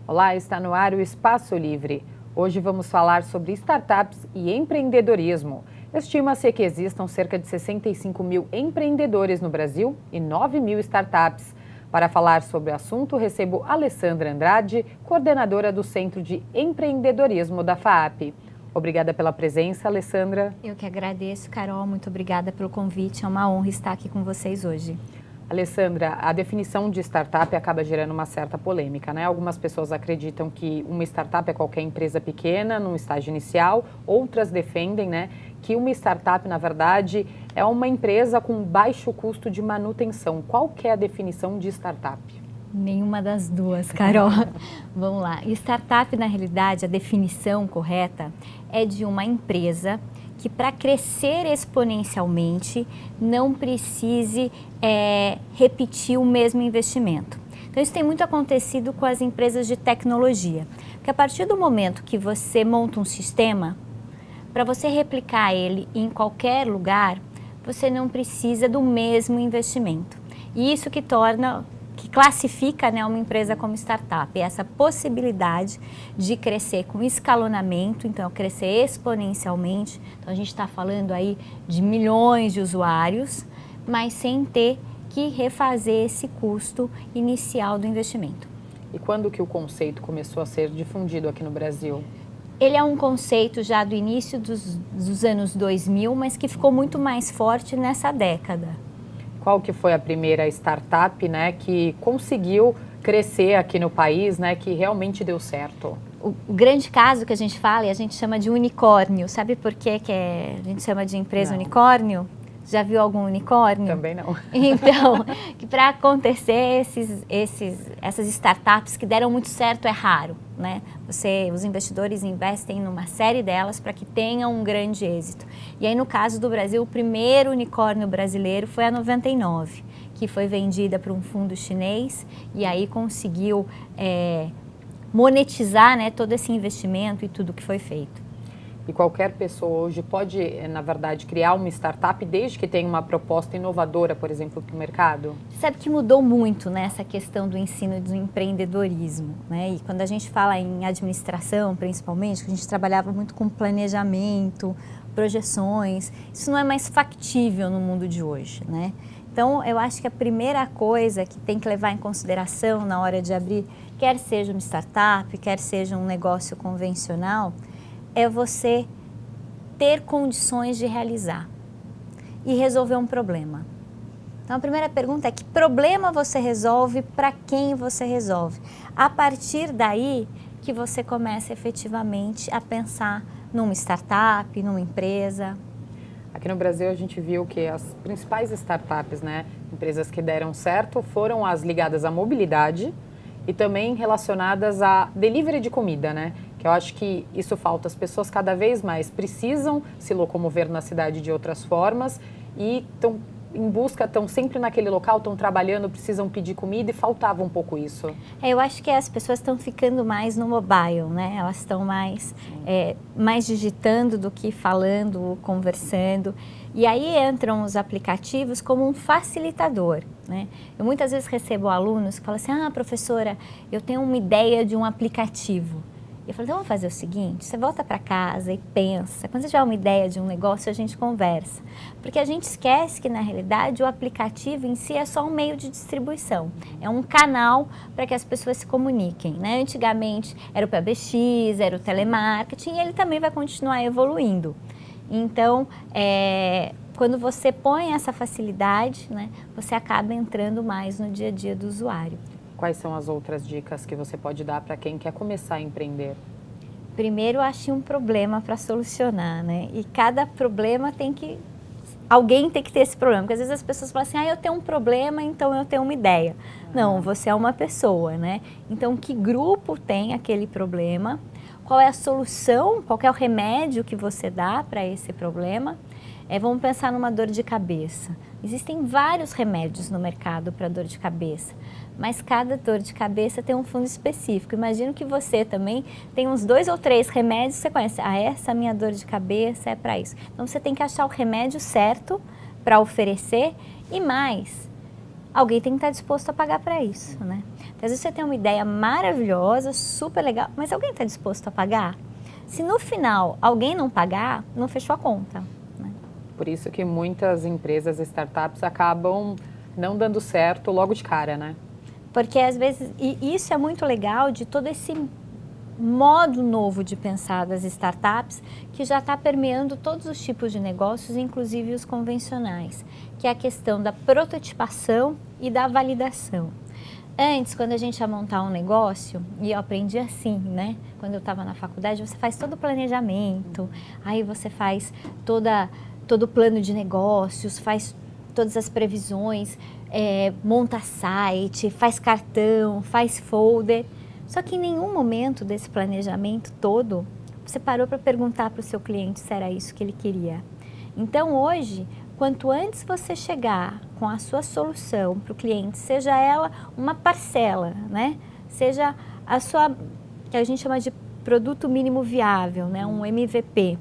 Olá, está no ar o Espaço Livre. Hoje vamos falar sobre startups e empreendedorismo. Estima-se que existam cerca de 65 mil empreendedores no Brasil e 9 mil startups. Para falar sobre o assunto, recebo Alessandra Andrade, coordenadora do Centro de Empreendedorismo da FAAP. Obrigada pela presença, Alessandra. Eu que agradeço, Carol. Muito obrigada pelo convite. É uma honra estar aqui com vocês hoje. Alessandra, a definição de startup acaba gerando uma certa polêmica, né? Algumas pessoas acreditam que uma startup é qualquer empresa pequena, num estágio inicial. Outras defendem, né, que uma startup, na verdade, é uma empresa com baixo custo de manutenção. Qual que é a definição de startup? Nenhuma das duas, Carol. Vamos lá. Startup, na realidade, a definição correta é de uma empresa que, para crescer exponencialmente, não precise repetir o mesmo investimento. Então, isso tem muito acontecido com as empresas de tecnologia. Porque a partir do momento que você monta um sistema, para você replicar ele em qualquer lugar, você não precisa do mesmo investimento. E isso que classifica, né, uma empresa como startup, é essa possibilidade de crescer com escalonamento, então crescer exponencialmente. Então a gente está falando aí de milhões de usuários, mas sem ter que refazer esse custo inicial do investimento. E quando que o conceito começou a ser difundido aqui no Brasil? Ele é um conceito já do início dos anos 2000, mas que ficou muito mais forte nessa década. Qual que foi a primeira startup, né, que conseguiu crescer aqui no país, né, que realmente deu certo? O grande caso que a gente fala e a gente chama de unicórnio. Sabe por que a gente chama de empresa unicórnio? Já viu algum unicórnio? Também não. Então, que para acontecer essas startups que deram muito certo é raro, né? Os investidores investem numa série delas para que tenham um grande êxito. E aí, no caso do Brasil, o primeiro unicórnio brasileiro foi a 99, que foi vendida para um fundo chinês e aí conseguiu monetizar, né, todo esse investimento e tudo que foi feito. E qualquer pessoa hoje pode, na verdade, criar uma startup desde que tenha uma proposta inovadora, por exemplo, para o mercado? Você sabe que mudou muito, né, essa questão do ensino do empreendedorismo, né? E quando a gente fala em administração, principalmente, que a gente trabalhava muito com planejamento, projeções, isso não é mais factível no mundo de hoje, né? Então, eu acho que a primeira coisa que tem que levar em consideração na hora de abrir, quer seja uma startup, quer seja um negócio convencional, é você ter condições de realizar e resolver um problema. Então, a primeira pergunta é: que problema você resolve, para quem você resolve? A partir daí que você começa efetivamente a pensar numa startup, numa empresa. Aqui no Brasil a gente viu que as principais startups, né, empresas que deram certo, foram as ligadas à mobilidade e também relacionadas a delivery de comida, né? Que eu acho que isso falta. As pessoas cada vez mais precisam se locomover na cidade de outras formas e estão em busca, estão sempre naquele local, estão trabalhando, precisam pedir comida e faltava um pouco isso. Eu acho que as pessoas estão ficando mais no mobile, né? Elas estão mais digitando do que falando, conversando. E aí entram os aplicativos como um facilitador, né? Eu muitas vezes recebo alunos que falam assim: ah, professora, eu tenho uma ideia de um aplicativo. Eu falei: então vamos fazer o seguinte, você volta para casa e pensa, quando você tiver uma ideia de um negócio, a gente conversa. Porque a gente esquece que, na realidade, o aplicativo em si é só um meio de distribuição. É um canal para que as pessoas se comuniquem, né? Antigamente era o PBX, era o telemarketing, e ele também vai continuar evoluindo. Então, quando você põe essa facilidade, né, você acaba entrando mais no dia a dia do usuário. Quais são as outras dicas que você pode dar para quem quer começar a empreender? Primeiro, achei um problema para solucionar, né? E cada problema alguém tem que ter esse problema. Porque às vezes as pessoas falam assim: ah, eu tenho um problema, então eu tenho uma ideia. Não, você é uma pessoa, né? Então, que grupo tem aquele problema? Qual é a solução? Qual é o remédio que você dá para esse problema? Vamos pensar numa dor de cabeça. Existem vários remédios no mercado para dor de cabeça, mas cada dor de cabeça tem um fundo específico. Imagino que você também tem uns 2 ou 3 remédios que você conhece. Ah, essa minha dor de cabeça é para isso. Então você tem que achar o remédio certo para oferecer e mais. alguém tem que estar disposto a pagar para isso, né? Então, às vezes você tem uma ideia maravilhosa, super legal, mas alguém está disposto a pagar? Se no final alguém não pagar, não fechou a conta, né? Por isso que muitas empresas, startups, acabam não dando certo logo de cara, né? Porque às vezes, e isso é muito legal de todo esse modo novo de pensar das startups, que já está permeando todos os tipos de negócios, inclusive os convencionais, que é a questão da prototipação e da validação. Antes, quando a gente ia montar um negócio, e eu aprendi assim, né? Quando eu estava na faculdade, você faz todo o planejamento, aí você faz todo o plano de negócios, faz todas as previsões, monta site, faz cartão, faz folder. Só que em nenhum momento desse planejamento todo, você parou para perguntar para o seu cliente se era isso que ele queria. Então hoje, quanto antes você chegar com a sua solução para o cliente, seja ela uma parcela, né? Seja a sua, que a gente chama de produto mínimo viável, né? Um MVP,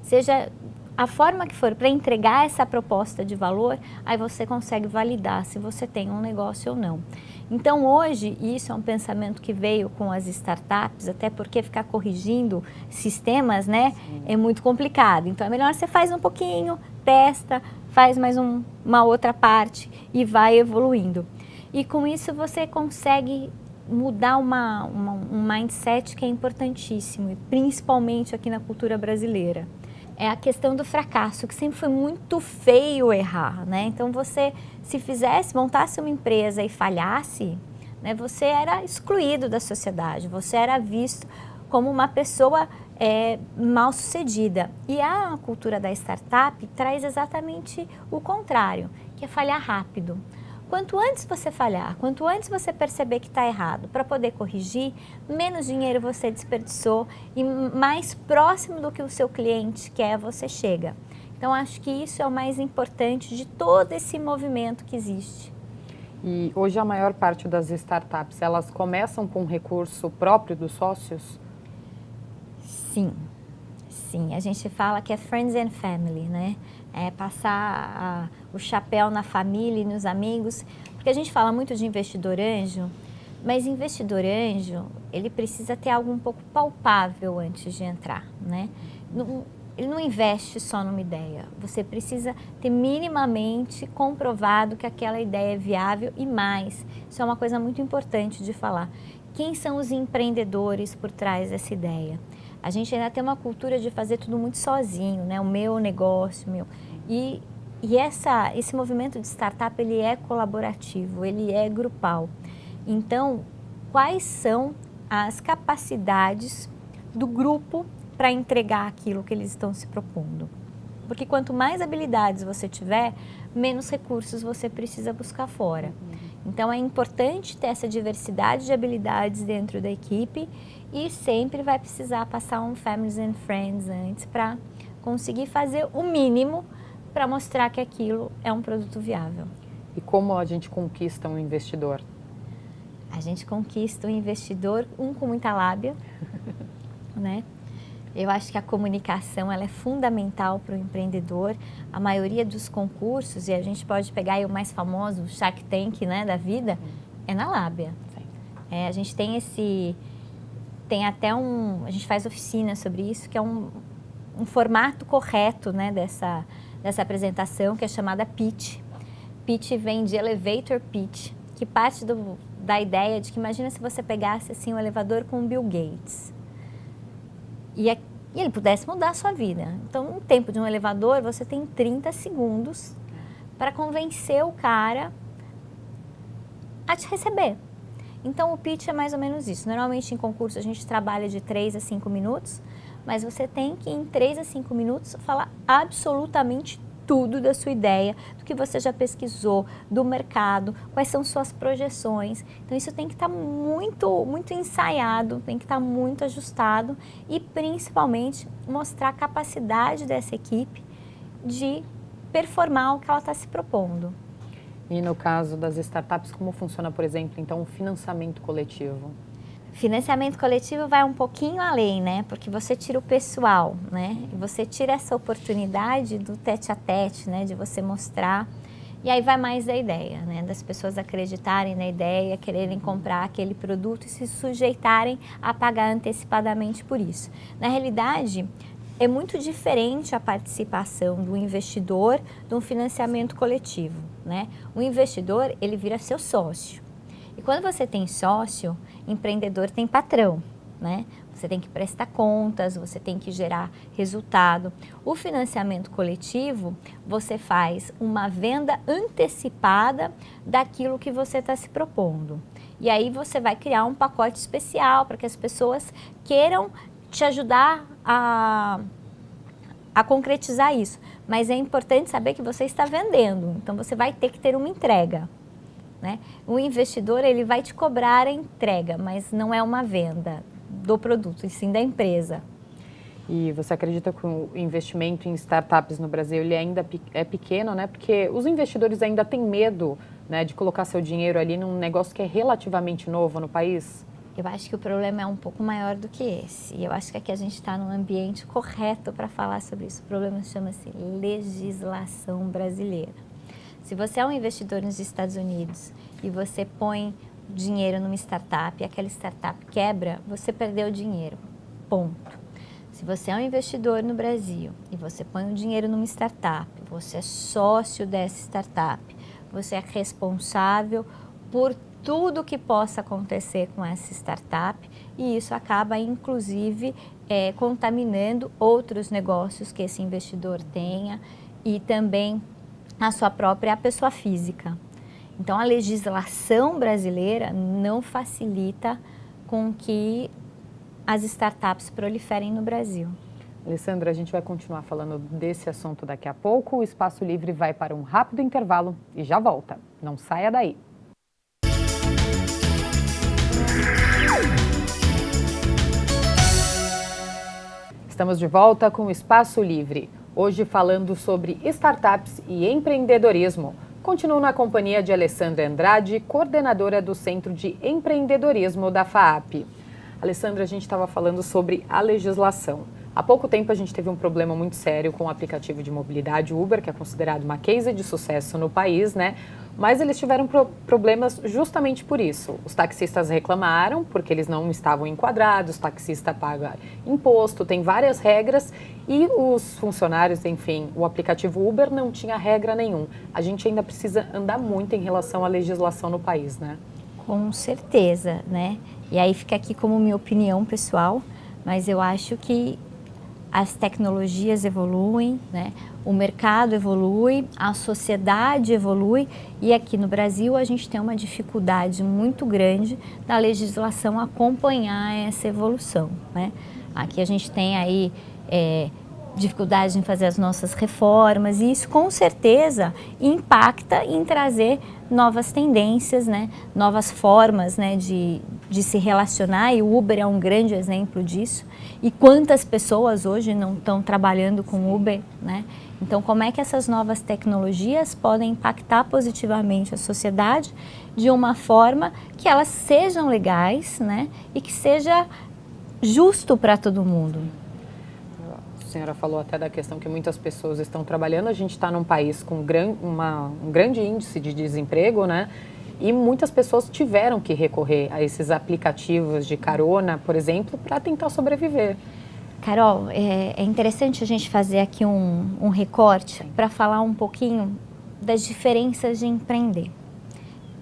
seja a forma que for para entregar essa proposta de valor, aí você consegue validar se você tem um negócio ou não. Então hoje, isso é um pensamento que veio com as startups, até porque ficar corrigindo sistemas, né, é muito complicado. Então é melhor você faz um pouquinho, testa, faz mais uma outra parte e vai evoluindo. E com isso você consegue mudar um mindset que é importantíssimo, e principalmente aqui na cultura brasileira. É a questão do fracasso, que sempre foi muito feio errar, né? Então você, se montasse uma empresa e falhasse, né, você era excluído da sociedade, você era visto como uma pessoa mal sucedida. E a cultura da startup traz exatamente o contrário, que é falhar rápido. Quanto antes você falhar, quanto antes você perceber que está errado, para poder corrigir, menos dinheiro você desperdiçou e mais próximo do que o seu cliente quer você chega. Então, acho que isso é o mais importante de todo esse movimento que existe. E hoje a maior parte das startups, elas começam com recurso próprio dos sócios? Sim, sim. A gente fala que é friends and family, né? É passar o chapéu na família e nos amigos, porque a gente fala muito de investidor anjo, mas investidor anjo, ele precisa ter algo um pouco palpável antes de entrar, né? Ele não investe só numa ideia, você precisa ter minimamente comprovado que aquela ideia é viável e mais, isso é uma coisa muito importante de falar. Quem são os empreendedores por trás dessa ideia? A gente ainda tem uma cultura de fazer tudo muito sozinho, né? O meu negócio, meu. E esse movimento de startup, ele é colaborativo, ele é grupal. Então, quais são as capacidades do grupo para entregar aquilo que eles estão se propondo? Porque quanto mais habilidades você tiver, menos recursos você precisa buscar fora. Então é importante ter essa diversidade de habilidades dentro da equipe e sempre vai precisar passar um Families and Friends antes para conseguir fazer o mínimo para mostrar que aquilo é um produto viável. E como a gente conquista um investidor? A gente conquista um investidor, com muita lábia, né? Eu acho que a comunicação ela é fundamental para o empreendedor. A maioria dos concursos, e a gente pode pegar aí o mais famoso, o Shark Tank, né, da vida, é na lábia. A gente tem até a gente faz oficina sobre isso, que é um formato correto, né, dessa apresentação, que é chamada pitch. Pitch vem de elevator pitch, que parte da ideia de que imagina se você pegasse assim um elevador com o Bill Gates. E ele pudesse mudar a sua vida. Então, no tempo de um elevador, você tem 30 segundos para convencer o cara a te receber. Então, o pitch é mais ou menos isso. Normalmente, em concurso, a gente trabalha de 3 a 5 minutos, mas você tem que, em 3 a 5 minutos, falar absolutamente tudo da sua ideia, do que você já pesquisou, do mercado, quais são suas projeções. Então isso tem que estar muito, muito ensaiado, tem que estar muito ajustado e principalmente mostrar a capacidade dessa equipe de performar o que ela está se propondo. E no caso das startups, como funciona, por exemplo, então, o financiamento coletivo? Financiamento coletivo vai um pouquinho além, né? Porque você tira o pessoal, né? E você tira essa oportunidade do tete a tete, né? De você mostrar E aí vai mais da ideia, né? Das pessoas acreditarem na ideia, quererem comprar aquele produto e se sujeitarem a pagar antecipadamente por isso. Na realidade, é muito diferente a participação do investidor de um financiamento coletivo, né? O investidor, ele vira seu sócio. E quando você tem sócio, empreendedor tem patrão, né? Você tem que prestar contas, você tem que gerar resultado. O financiamento coletivo, você faz uma venda antecipada daquilo que você está se propondo. E aí você vai criar um pacote especial para que as pessoas queiram te ajudar a concretizar isso. Mas é importante saber que você está vendendo, então você vai ter que ter uma entrega, né? O investidor, ele vai te cobrar a entrega, mas não é uma venda do produto, e sim da empresa. E você acredita que o investimento em startups no Brasil ele ainda é pequeno, né? Porque os investidores ainda têm medo, né, de colocar seu dinheiro ali num negócio que é relativamente novo no país? Eu acho que o problema é um pouco maior do que esse. E eu acho que aqui a gente está num ambiente correto para falar sobre isso. O problema chama-se legislação brasileira. Se você é um investidor nos Estados Unidos e você põe dinheiro numa startup e aquela startup quebra, você perdeu o dinheiro. Ponto. Se você é um investidor no Brasil e você põe o dinheiro numa startup, você é sócio dessa startup, você é responsável por tudo que possa acontecer com essa startup e isso acaba, inclusive, contaminando outros negócios que esse investidor tenha e também a sua própria pessoa física. Então, a legislação brasileira não facilita com que as startups proliferem no Brasil. Alessandra, a gente vai continuar falando desse assunto daqui a pouco. O Espaço Livre vai para um rápido intervalo e já volta. Não saia daí. Estamos de volta com o Espaço Livre. Hoje falando sobre startups e empreendedorismo. Continuo na companhia de Alessandra Andrade, coordenadora do Centro de Empreendedorismo da FAAP. Alessandra, a gente estava falando sobre a legislação. Há pouco tempo a gente teve um problema muito sério com o aplicativo de mobilidade Uber, que é considerado uma case de sucesso no país, né? Mas eles tiveram problemas justamente por isso. Os taxistas reclamaram porque eles não estavam enquadrados, o taxista paga imposto, tem várias regras e os funcionários, enfim, o aplicativo Uber não tinha regra nenhuma. A gente ainda precisa andar muito em relação à legislação no país, né? Com certeza, né? E aí fica aqui como minha opinião pessoal, mas eu acho que as tecnologias evoluem, né? O mercado evolui, a sociedade evolui e aqui no Brasil a gente tem uma dificuldade muito grande da legislação acompanhar essa evolução, né? Aqui a gente tem aí dificuldade em fazer as nossas reformas e isso com certeza impacta em trazer novas tendências, né? Novas formas, né? de se relacionar e o Uber é um grande exemplo disso. E quantas pessoas hoje não estão trabalhando com Uber, né? Então, como é que essas novas tecnologias podem impactar positivamente a sociedade de uma forma que elas sejam legais, né? E que seja justo para todo mundo. A senhora falou até da questão que muitas pessoas estão trabalhando. A gente está num país com um grande índice de desemprego, né? E muitas pessoas tiveram que recorrer a esses aplicativos de carona, por exemplo, para tentar sobreviver. Carol, é interessante a gente fazer aqui um recorte para falar um pouquinho das diferenças de empreender.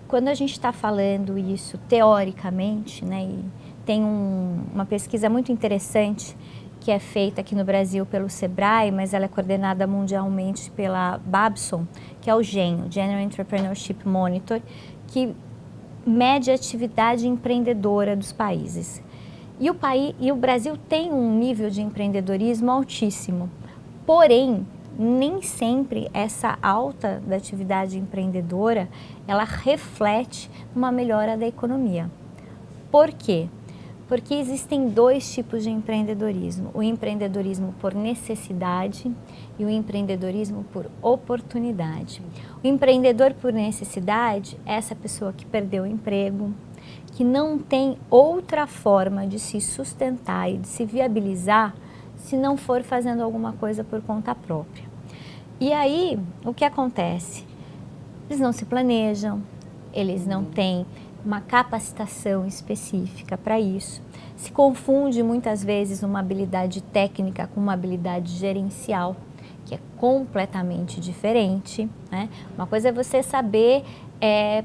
Quando a gente está falando isso teoricamente, né, e tem uma pesquisa muito interessante que é feita aqui no Brasil pelo Sebrae, mas ela é coordenada mundialmente pela Babson, que é o GEM, General Entrepreneurship Monitor, que mede a atividade empreendedora dos países. E o Brasil tem um nível de empreendedorismo altíssimo, porém, nem sempre essa alta da atividade empreendedora, ela reflete uma melhora da economia. Por quê? Porque existem dois tipos de empreendedorismo, o empreendedorismo por necessidade e o empreendedorismo por oportunidade. O empreendedor por necessidade é essa pessoa que perdeu o emprego, que não tem outra forma de se sustentar e de se viabilizar se não for fazendo alguma coisa por conta própria. E aí, o que acontece? Eles não se planejam, eles não têm uma capacitação específica para isso. Se confunde muitas vezes uma habilidade técnica com uma habilidade gerencial, que é completamente diferente, né? Uma coisa é você saber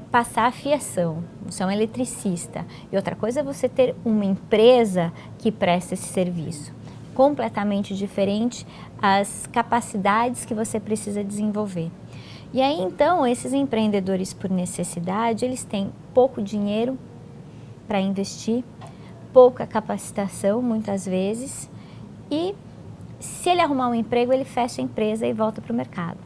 passar a fiação, você é um eletricista, e outra coisa é você ter uma empresa que presta esse serviço. Completamente diferente as capacidades que você precisa desenvolver. E aí, então, esses empreendedores por necessidade, eles têm pouco dinheiro para investir, pouca capacitação, muitas vezes, e se ele arrumar um emprego, ele fecha a empresa e volta para o mercado.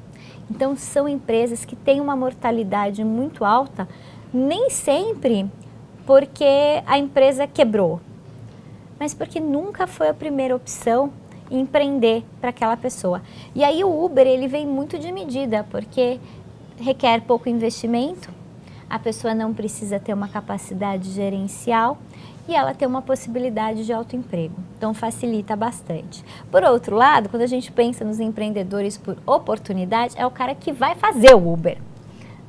Então, são empresas que têm uma mortalidade muito alta, nem sempre porque a empresa quebrou, mas porque nunca foi a primeira opção empreender para aquela pessoa. E aí o Uber, ele vem muito de medida, porque requer pouco investimento, a pessoa não precisa ter uma capacidade gerencial e ela tem uma possibilidade de autoemprego. Então facilita bastante. Por outro lado, quando a gente pensa nos empreendedores por oportunidade, é o cara que vai fazer o Uber,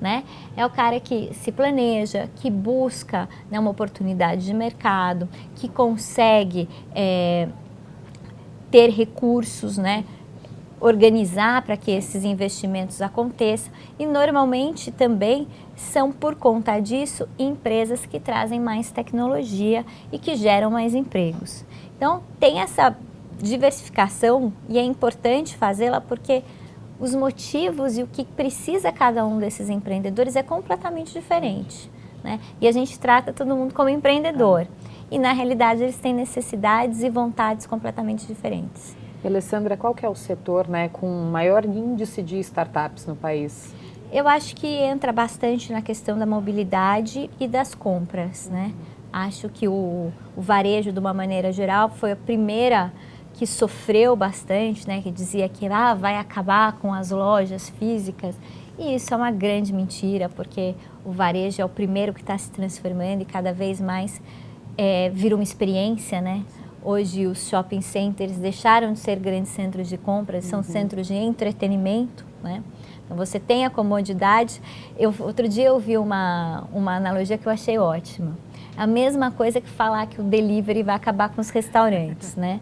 né? É o cara que se planeja, que busca, né, uma oportunidade de mercado, que consegue ter recursos, né, organizar para que esses investimentos aconteçam, e normalmente também são, por conta disso, empresas que trazem mais tecnologia e que geram mais empregos. Então tem essa diversificação e é importante fazê-la porque os motivos e o que precisa cada um desses empreendedores é completamente diferente, né? E a gente trata todo mundo como empreendedor. E na realidade eles têm necessidades e vontades completamente diferentes. Alessandra, qual que é o setor, né, com maior índice de startups no país? Eu acho que entra bastante na questão da mobilidade e das compras, né? Acho que o varejo, de uma maneira geral, foi a primeira que sofreu bastante, né? Que dizia que vai acabar com as lojas físicas. E isso é uma grande mentira, porque o varejo é o primeiro que está se transformando e cada vez mais vira uma experiência, né? Hoje os shopping centers deixaram de ser grandes centros de compras, são centros de entretenimento, né? Então você tem a comodidade. Outro dia eu vi uma analogia que eu achei ótima. A mesma coisa que falar que o delivery vai acabar com os restaurantes, né?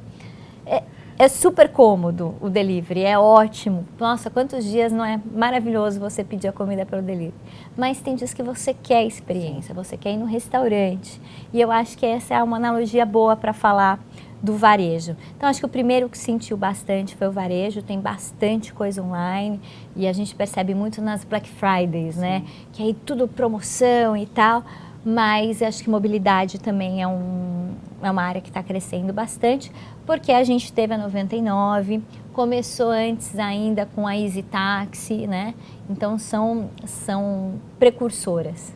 É super cômodo o delivery, é ótimo. Nossa, quantos dias não é maravilhoso você pedir a comida pelo delivery. Mas tem dias que você quer experiência, você quer ir no restaurante. E eu acho que essa é uma analogia boa para falar do varejo. Então, acho que o primeiro que sentiu bastante foi o varejo, tem bastante coisa online e a gente percebe muito nas Black Fridays, né? Que aí tudo promoção e tal. Mas acho que mobilidade também é uma área que está crescendo bastante, porque a gente teve a 99, começou antes ainda com a Easy Taxi, né? Então são precursoras.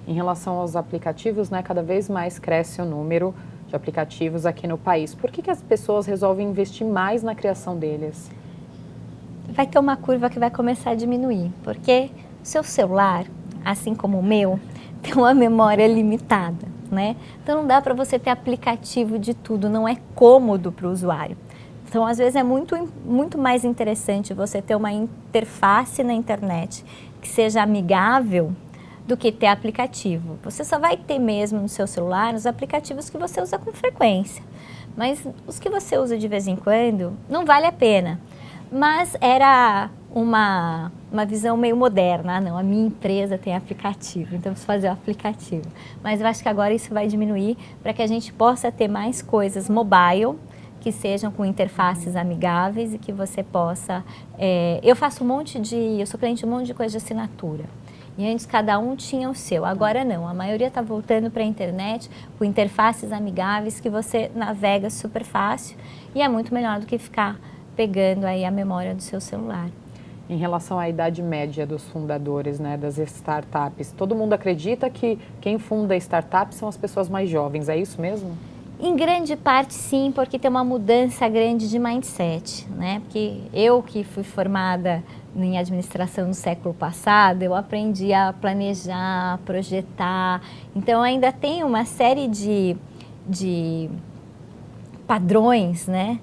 Em relação aos aplicativos, né, cada vez mais cresce o número de aplicativos aqui no país. Por que as pessoas resolvem investir mais na criação deles? Vai ter uma curva que vai começar a diminuir, porque o seu celular, assim como o meu, tem uma memória limitada, né? Então não dá para você ter aplicativo de tudo, não é cômodo para o usuário. Então às vezes é muito mais interessante você ter uma interface na internet que seja amigável do que ter aplicativo. Você só vai ter mesmo no seu celular os aplicativos que você usa com frequência, mas os que você usa de vez em quando não vale a pena. Mas era uma visão meio moderna. Não, a minha empresa tem aplicativo, então preciso fazer o aplicativo. Mas eu acho que agora isso vai diminuir para que a gente possa ter mais coisas mobile, que sejam com interfaces amigáveis e que você possa... eu sou cliente de um monte de coisa de assinatura. E antes cada um tinha o seu, agora não. A maioria está voltando para a internet com interfaces amigáveis que você navega super fácil e é muito melhor do que ficar pegando aí a memória do seu celular. Em relação à idade média dos fundadores, né, das startups, todo mundo acredita que quem funda startups são as pessoas mais jovens, é isso mesmo? Em grande parte sim, porque tem uma mudança grande de mindset, né? Porque eu que fui formada em administração no século passado, eu aprendi a planejar, projetar, então ainda tem uma série de padrões, né,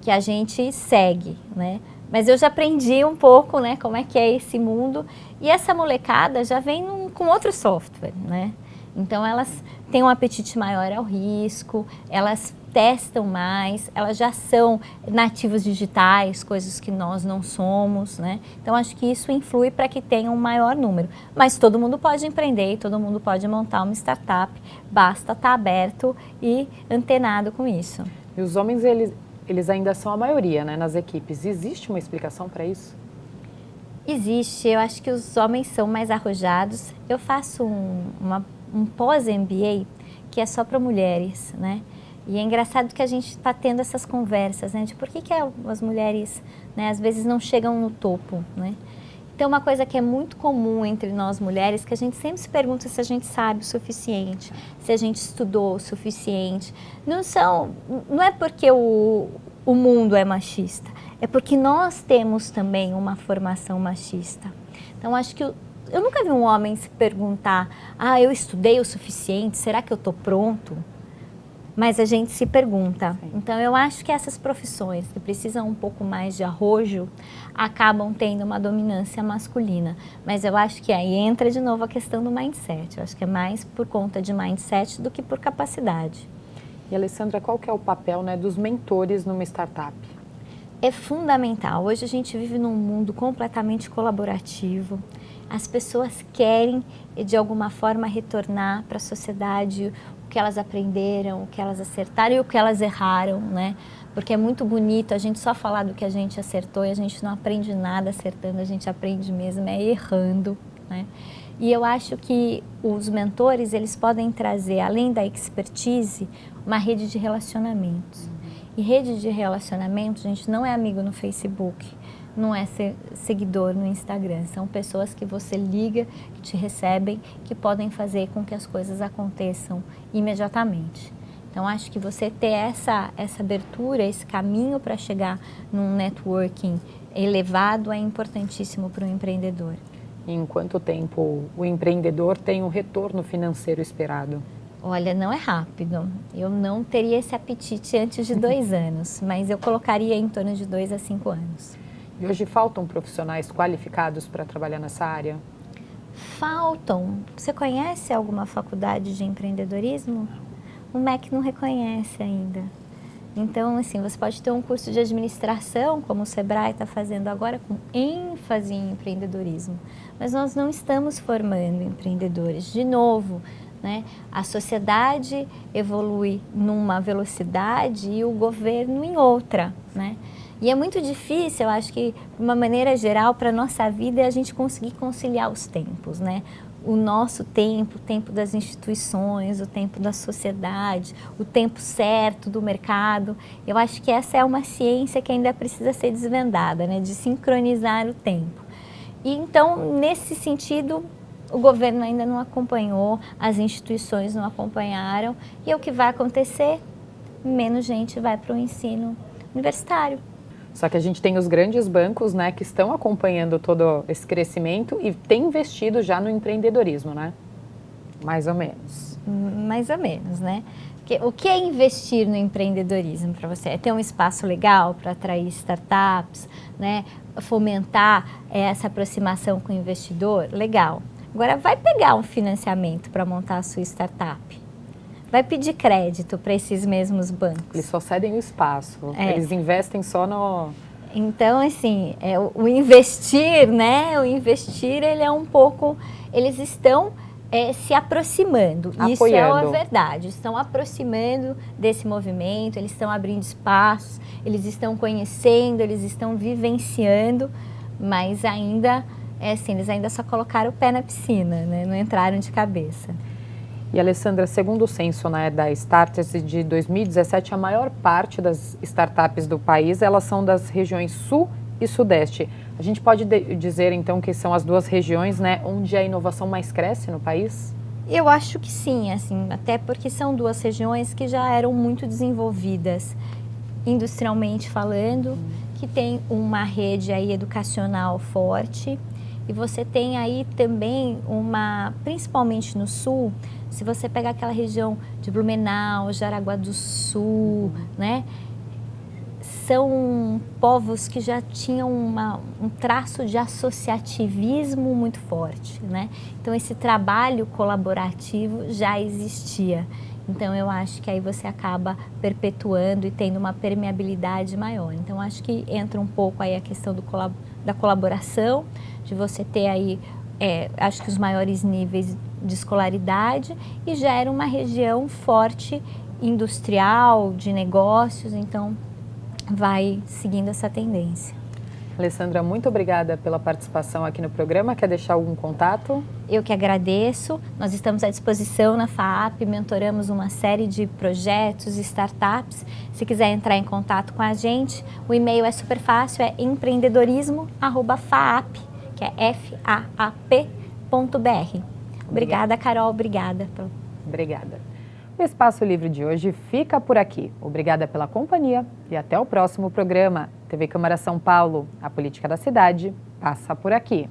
que a gente segue, né? Mas eu já aprendi um pouco, né, como é que é esse mundo. E essa molecada já vem com outro software, né? Então elas têm um apetite maior ao risco, elas testam mais, elas já são nativos digitais, coisas que nós não somos, né? Então acho que isso influi para que tenha um maior número. Mas todo mundo pode empreender, todo mundo pode montar uma startup, basta estar aberto e antenado com isso. E os homens, eles ainda são a maioria, né, nas equipes. Existe uma explicação para isso? Existe, eu acho que os homens são mais arrojados. Eu faço um pós-MBA que é só para mulheres, né? E é engraçado que a gente está tendo essas conversas, né? De por que as mulheres, né, às vezes não chegam no topo, né? Então, uma coisa que é muito comum entre nós mulheres, que a gente sempre se pergunta se a gente sabe o suficiente, se a gente estudou o suficiente. Não é porque o mundo é machista, é porque nós temos também uma formação machista. Então, acho que eu nunca vi um homem se perguntar, eu estudei o suficiente, será que eu estou pronto? Mas a gente se pergunta. Sim. Então, eu acho que essas profissões que precisam um pouco mais de arrojo acabam tendo uma dominância masculina. Mas eu acho que aí entra de novo a questão do mindset. Eu acho que é mais por conta de mindset do que por capacidade. E, Alessandra, qual que é o papel, né, dos mentores numa startup? É fundamental. Hoje a gente vive num mundo completamente colaborativo. As pessoas querem, de alguma forma, retornar para a sociedade o que elas aprenderam, o que elas acertaram e o que elas erraram, né? Porque é muito bonito a gente só falar do que a gente acertou e a gente não aprende nada acertando, a gente aprende mesmo errando, né? E eu acho que os mentores, eles podem trazer, além da expertise, uma rede de relacionamentos. E rede de relacionamentos, gente, não é amigo no Facebook, não é seguidor no Instagram. São pessoas que você liga, que te recebem, que podem fazer com que as coisas aconteçam imediatamente. Então, acho que você ter essa abertura, esse caminho para chegar num networking elevado é importantíssimo para o empreendedor. E em quanto tempo o empreendedor tem um retorno financeiro esperado? Olha, não é rápido. Eu não teria esse apetite antes de 2 anos, mas eu colocaria em torno de 2 a 5 anos. E hoje faltam profissionais qualificados para trabalhar nessa área? Faltam. Você conhece alguma faculdade de empreendedorismo? O MEC não reconhece ainda. Então, assim, você pode ter um curso de administração, como o Sebrae está fazendo agora, com ênfase em empreendedorismo. Mas nós não estamos formando empreendedores. De novo, né? A sociedade evolui numa velocidade e o governo em outra, né? E é muito difícil, eu acho que, de uma maneira geral, para a nossa vida, é a gente conseguir conciliar os tempos, né? O nosso tempo, o tempo das instituições, o tempo da sociedade, o tempo certo do mercado. Eu acho que essa é uma ciência que ainda precisa ser desvendada, né? De sincronizar o tempo. E então, nesse sentido, o governo ainda não acompanhou, as instituições não acompanharam. E o que vai acontecer? Menos gente vai para o ensino universitário. Só que a gente tem os grandes bancos, né, que estão acompanhando todo esse crescimento e têm investido já no empreendedorismo, né? Mais ou menos. Mais ou menos, né? O que é investir no empreendedorismo para você? É ter um espaço legal para atrair startups, né? Fomentar essa aproximação com o investidor? Legal. Agora, vai pegar um financiamento para montar a sua startup? Vai pedir crédito para esses mesmos bancos? Eles só cedem o espaço, eles investem só no... Então, assim, o investir, né? O investir, ele é um pouco... Eles estão se aproximando. Apoiando. Isso é a verdade. Estão aproximando desse movimento, eles estão abrindo espaços, eles estão conhecendo, eles estão vivenciando, mas ainda, assim, eles ainda só colocaram o pé na piscina, né? Não entraram de cabeça. E, Alessandra, segundo o censo, né, da Starters de 2017, a maior parte das startups do país, elas são das regiões Sul e Sudeste. A gente pode dizer, então, que são as duas regiões, né, onde a inovação mais cresce no país? Eu acho que sim, assim, até porque são duas regiões que já eram muito desenvolvidas, industrialmente falando, que tem uma rede aí educacional forte, e você tem aí também principalmente no Sul, se você pegar aquela região de Blumenau, Jaraguá do Sul, né? são povos que já tinham um traço de associativismo muito forte, né? Então esse trabalho colaborativo já existia. Então eu acho que aí você acaba perpetuando e tendo uma permeabilidade maior. Então acho que entra um pouco aí a questão da colaboração, de você ter aí, acho que os maiores níveis de escolaridade, e já era uma região forte industrial, de negócios, então vai seguindo essa tendência. Alessandra, muito obrigada pela participação aqui no programa. Quer deixar algum contato? Eu que agradeço. Nós estamos à disposição na FAAP, mentoramos uma série de projetos e startups. Se quiser entrar em contato com a gente, o e-mail é super fácil, é empreendedorismo@faap, que é faap.br. Obrigada, Carol. Obrigada. Obrigada. O Espaço Livre de hoje fica por aqui. Obrigada pela companhia e até o próximo programa. TV Câmara São Paulo, a política da cidade passa por aqui.